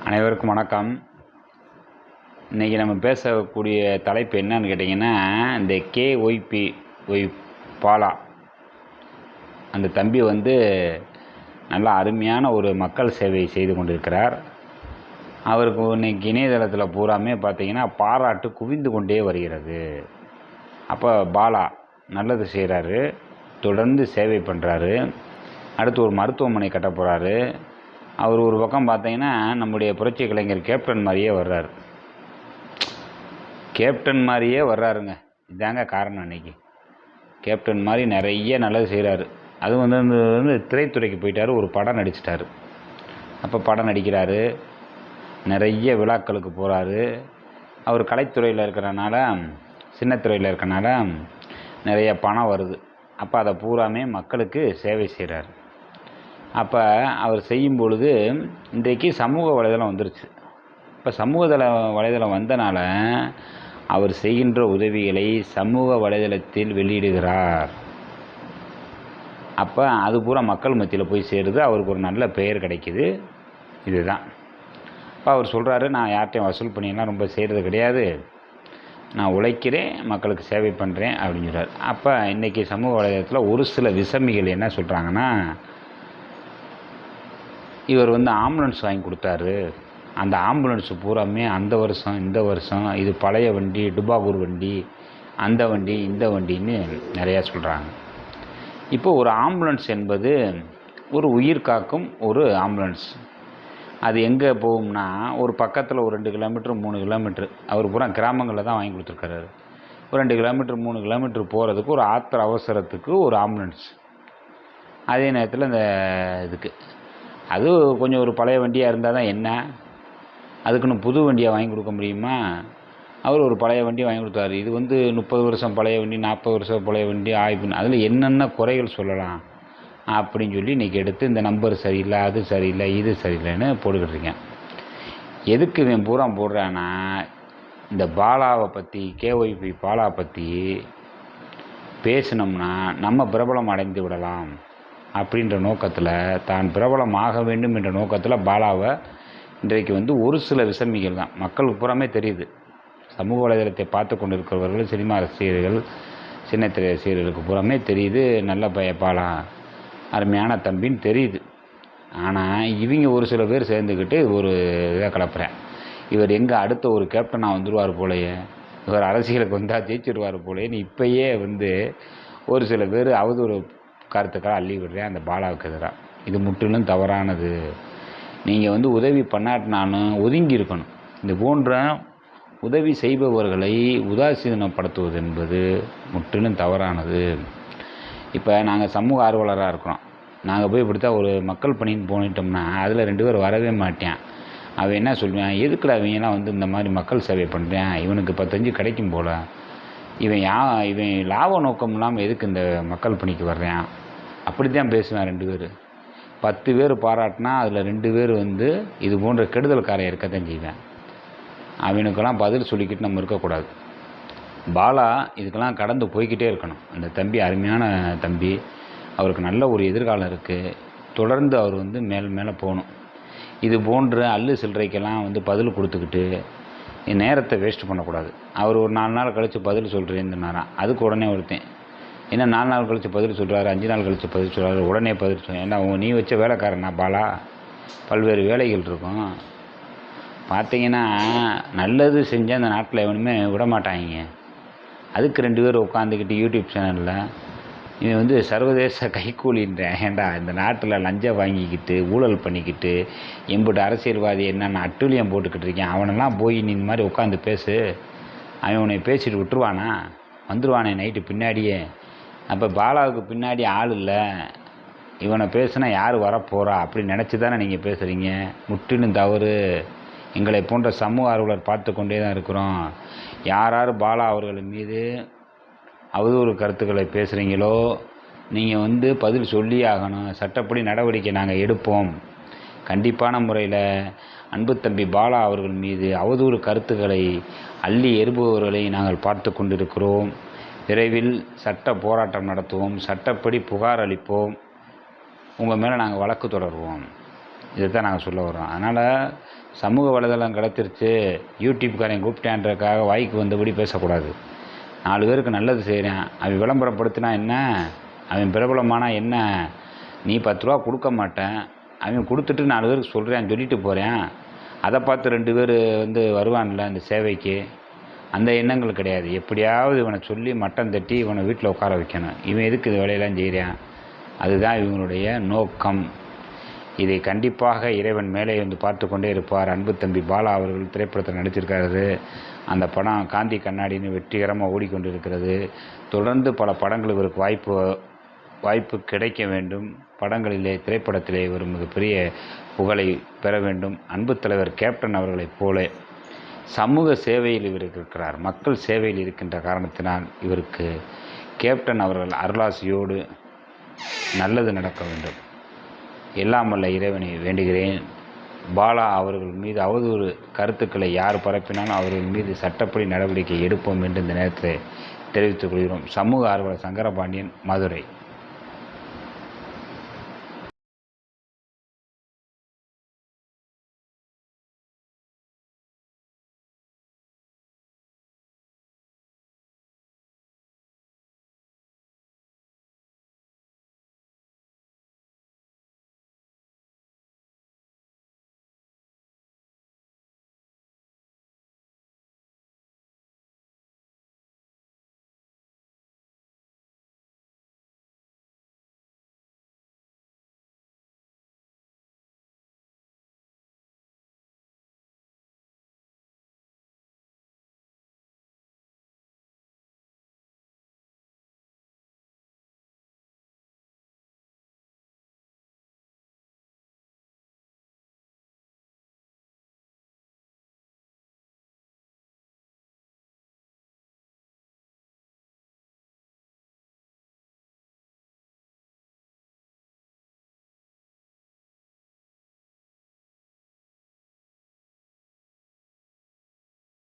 அனைவருக்கும் வணக்கம். இன்றைக்கி நம்ம பேசக்கூடிய தலைப்பு என்னன்னு கேட்டிங்கன்னா, இந்த ஒய் பாலா அந்த தம்பி நல்லா அருமையான ஒரு மக்கள் சேவை செய்து கொண்டிருக்கிறார். அவருக்கு இன்றைக்கி இணையதளத்தில் பூராமே பார்த்திங்கன்னா பாராட்டு குவிந்து கொண்டே வருகிறது. அப்போ பாலா நல்லது செய்கிறாரு, தொடர்ந்து சேவை பண்ணுறாரு. அடுத்து ஒரு மருத்துவமனை கட்ட போகிறாரு. அவர் ஒரு பக்கம் பார்த்தீங்கன்னா நம்முடைய புரட்சி கலைஞர் கேப்டன் மாதிரியே வர்றாருங்க. இதாங்க காரணம். இன்றைக்கி கேப்டன் மாதிரி நிறைய நல்லது செய்கிறாரு. அது திரைத்துறைக்கு போயிட்டார், ஒரு படம் நடிச்சிட்டார். அப்போ படம் நடிக்கிறாரு, நிறைய விழாக்களுக்கு போகிறாரு. அவர் கலைத்துறையில் இருக்கிறனால, சின்னத்துறையில் இருக்கிறனால நிறைய பணம் வருது. அப்போ அதை பூராமே மக்களுக்கு சேவை செய்கிறார். அப்போ அவர் செய்யும் பொழுது இன்றைக்கு சமூக வலைதளம் வந்துருச்சு. இப்போ வலைதளம் வந்தனால அவர் செய்கின்ற உதவிகளை சமூக வலைதளத்தில் வெளியிடுகிறார். அப்போ அது பூரா மக்கள் மத்தியில் போய் சேருது, அவருக்கு ஒரு நல்ல பெயர் கிடைக்கிது. இதுதான். இப்போ அவர் சொல்கிறாரு, நான் யார்கிட்டையும் வசூல் பண்ணிலாம் ரொம்ப செய்கிறது கிடையாது, நான் உழைக்கிறேன், மக்களுக்கு சேவை பண்ணுறேன் அப்படின்னு சொல்கிறார். அப்போ இன்றைக்கி சமூக வலைதளத்தில் ஒரு சில விசமிகள் என்ன சொல்கிறாங்கன்னா, இவர் ஆம்புலன்ஸ் வாங்கி கொடுத்தாரு, அந்த ஆம்புலன்ஸு பூராமே அந்த வருஷம் இந்த வருஷம், இது பழைய வண்டி, டுபாகூர் வண்டி, அந்த வண்டி இந்த வண்டின்னு நிறையா சொல்கிறாங்க. இப்போ ஒரு ஆம்புலன்ஸ் என்பது ஒரு உயிர் காக்கும் ஒரு ஆம்புலன்ஸ். அது எங்கே போகும்னா, ஒரு பக்கத்தில் ஒரு 2 கிலோமீட்டர் 3 கிலோமீட்டர், அவர் பூரா கிராமங்களில் தான் வாங்கி கொடுத்துருக்காரு. ஒரு 2 கிலோமீட்டர் 3 கிலோமீட்டர் போகிறதுக்கு ஒரு ஆத்திர அவசரத்துக்கு ஒரு ஆம்புலன்ஸ். அதே நேரத்தில் இந்த இதுக்கு அது கொஞ்சம் ஒரு பழைய வண்டியாக இருந்தால் தான் என்ன, அதுக்குன்னு புது வண்டியை வாங்கி கொடுக்க முடியுமா? அவர் ஒரு பழைய வண்டியை வாங்கி கொடுத்தாரு. இது 30 வருஷம் பழைய வண்டி, 40 வருஷம் பழைய வண்டி, ஆய்வு, அதில் என்னென்ன குறைகள் சொல்லலாம் அப்படின்னு சொல்லி இன்றைக்கி எடுத்து இந்த நம்பர் சரியில்லை, அது சரியில்லை, இது சரியில்லைன்னு போட்டுக்கிட்டு இருக்கேன். எதுக்கு இவன் பூரா போடுறான்னா, இந்த பாலாவை பற்றி, ஒய் பாலா பற்றி பேசினோம்னா நம்ம பிரபலம் அடைந்து விடலாம் அப்படின்ற நோக்கத்தில், தான் பிரபலம் ஆக வேண்டும் என்ற நோக்கத்தில் பாலாவை இன்றைக்கு ஒரு சில விசமிகள் தான், மக்களுக்கு புறமே தெரியுது, சமூக வலைதளத்தை பார்த்து கொண்டு இருக்கிறவர்கள், சினிமா ரசிகர்கள், சின்னத்திரை ரசிகர்களுக்கு புறமே தெரியுது, நல்ல பாலா அருமையான தம்பின்னு தெரியுது. ஆனால் இவங்க ஒரு சில பேர் சேர்ந்துக்கிட்டு ஒரு இதை கிளப்புறேன், இவர் எங்கே அடுத்த ஒரு கேப்டனாக வந்துடுவார் போலையே, இவர் அரசியலுக்கு வந்தால் ஜெயிச்சிடுவார் போலையேன்னு இப்போயே ஒரு சில பேர் அவதூறு கருத்துக்களை அள்ளி விடுறேன் அந்த பாலாவுக்கு எதிராக. இது முற்றிலும் தவறானது. நீங்கள் உதவி பண்ணாட்டினாலும் ஒதுங்கி இருக்கணும். இந்த போன்ற உதவி செய்பவர்களை உதாசீனப்படுத்துவது என்பது முற்றிலும் தவறானது. இப்போ நாங்கள் சமூக ஆர்வலராக இருக்கிறோம், நாங்கள் போய் இப்படித்தான் ஒரு மக்கள் பணின்னு போனிட்டோம்னா அதில் 2 பேர் வரவே மாட்டேன். அவன் என்ன சொல்லுவான், எதுக்குடா அவங்கெல்லாம் இந்த மாதிரி மக்கள் சேவை பண்ணுறேன், இவனுக்கு 10 கிடைக்கும் போல், இவன் லாப நோக்கம் இல்லாமல் எதுக்கு இந்த மக்கள் பணிக்கு வர்றேன், அப்படி தான் பேசுவேன். 2 பேர் 10 பேர் பாராட்டினா அதில் 2 பேர் இது போன்ற கெடுதல்காரை இருக்கத்தான் செய்வேன். அவனுக்கெல்லாம் பதில் சொல்லிக்கிட்டு நம்ம இருக்கக்கூடாது. பாலா இதுக்கெல்லாம் கடந்து போய்கிட்டே இருக்கணும். அந்த தம்பி அருமையான தம்பி, அவருக்கு நல்ல ஒரு எதிர்காலம் இருக்குது. தொடர்ந்து அவர் மேலே போகணும். இது போன்ற அல்லு சில்லறைக்கெல்லாம் பதில் கொடுத்துக்கிட்டு நேரத்தை வேஸ்ட் பண்ணக்கூடாது. அவர் ஒரு 4 நாள் கழித்து பதில் சொல்கிறேன்னு சொன்னாராம். அதுக்கு உடனே ஒருத்தன், ஏன்னா 4 நாள் கழித்து பதில் சொல்கிறாரு, 5 நாள் கழித்து பதில் சொல்கிறாரு, உடனே பதில் சொல்ல, ஏன்னா நீ வச்ச வேலைக்காரனா பாலா, பல்வேறு வேலைகள் இருக்கும். பார்த்தீங்கன்னா நல்லது செஞ்சால் அந்த நாட்டில் எவனுமே விட மாட்டாங்க. அதுக்கு 2 பேர் உட்காந்துக்கிட்டு யூடியூப் சேனலில் இவன் சர்வதேச கைக்கூலின்றேன். ஏன்டா இந்த நாட்டில் லஞ்சம் வாங்கிக்கிட்டு ஊழல் பண்ணிக்கிட்டு எம்பிட்டு அரசியல்வாதி என்னென்ன அட்டூழியம் போட்டுக்கிட்டு இருக்கேன், அவனெல்லாம் போய் நீ இந்த மாதிரி உட்காந்து பேசு, அவன் உன்னை பேசிட்டு விட்டுருவானா, வந்துடுவானே நைட்டு பின்னாடியே. அப்போ பாலாவுக்கு பின்னாடி ஆள் இல்லை, இவனை பேசுனா யார் வரப்போகிறா அப்படி நினச்சி தானே நீங்கள் பேசுகிறீங்க. முற்றிலும் தவறு. எங்களை போன்ற சமூக ஆர்வலர் பார்த்து கொண்டே தான் இருக்கிறோம். யார் பாலா அவர்கள் மீது அவதூறு கருத்துக்களை பேசுகிறீங்களோ நீங்கள் பதில் சொல்லி ஆகணும். சட்டப்படி நடவடிக்கை நாங்கள் எடுப்போம். கண்டிப்பான முறையில் அன்பு தம்பி பாலா அவர்கள் மீது அவதூறு கருத்துக்களை அள்ளி எறுபவர்களை நாங்கள் பார்த்து கொண்டிருக்கிறோம். விரைவில் சட்ட போராட்டம் நடத்துவோம், சட்டப்படி புகார் அளிப்போம், உங்கள் மேலே நாங்கள் வழக்கு தொடருவோம். இதை தான் நாங்கள் சொல்ல வரோம். அதனால் சமூக வலைதளம் கிடச்சிருச்சு, யூடியூப்காரன் கூப்பிட்டேன்றதுக்காக வாய்க்கு வந்தபடி பேசக்கூடாது. 4 பேருக்கு நல்லது செய்கிறேன், அவன் விளம்பரப்படுத்தினா என்ன, அவன் பிரபலமானா என்ன, நீ 10 ரூபா கொடுக்க மாட்டேன், அவன் கொடுத்துட்டு 4 பேருக்கு சொல்கிறேன் சொல்லிட்டு போகிறேன், அதை பார்த்து 2 பேர் வருவான்ல இந்த சேவைக்கு, அந்த எண்ணங்கள் கிடையாது. எப்படியாவது இவனை சொல்லி மட்டம் தட்டி இவனை வீட்டில் உட்கார வைக்கணும், இவன் எதுக்கு இது வேலையெல்லாம் செய்கிறான், அதுதான் இவங்களுடைய நோக்கம். இதை கண்டிப்பாக இறைவன் மேலே பார்த்து கொண்டே இருப்பார். அன்பு தம்பி பாலா அவர்கள் திரைப்படத்தில் நடிச்சிருக்காரு. அந்த படம் காந்தி கண்ணாடின்னு வெற்றிகரமாக ஓடிக்கொண்டிருக்கிறது. தொடர்ந்து பல படங்கள் இவருக்கு வாய்ப்பு கிடைக்க வேண்டும். படங்களிலே திரைப்படத்திலே ஒரு மிகப்பெரிய புகழை பெற வேண்டும். அன்பு தலைவர் கேப்டன் அவர்களைப் போல சமூக சேவையில் இவர் இருக்கிறார். மக்கள் சேவையில் இருக்கின்ற காரணத்தினால் இவருக்கு கேப்டன் அவர்கள் அருளாசியோடு நல்லது நடக்க வேண்டும். எல்லாம் வல்ல இறைவனை வேண்டுகிறேன். பாலா அவர்கள் மீது அவதூறு கருத்துக்களை யார் பரப்பினாலும் அவர்கள் மீது சட்டப்படி நடவடிக்கை எடுப்போம் என்று இந்த நேரத்தில் தெரிவித்துக் கொள்கிறோம். சமூக ஆர்வலர் சங்கரபாண்டியன், மதுரை.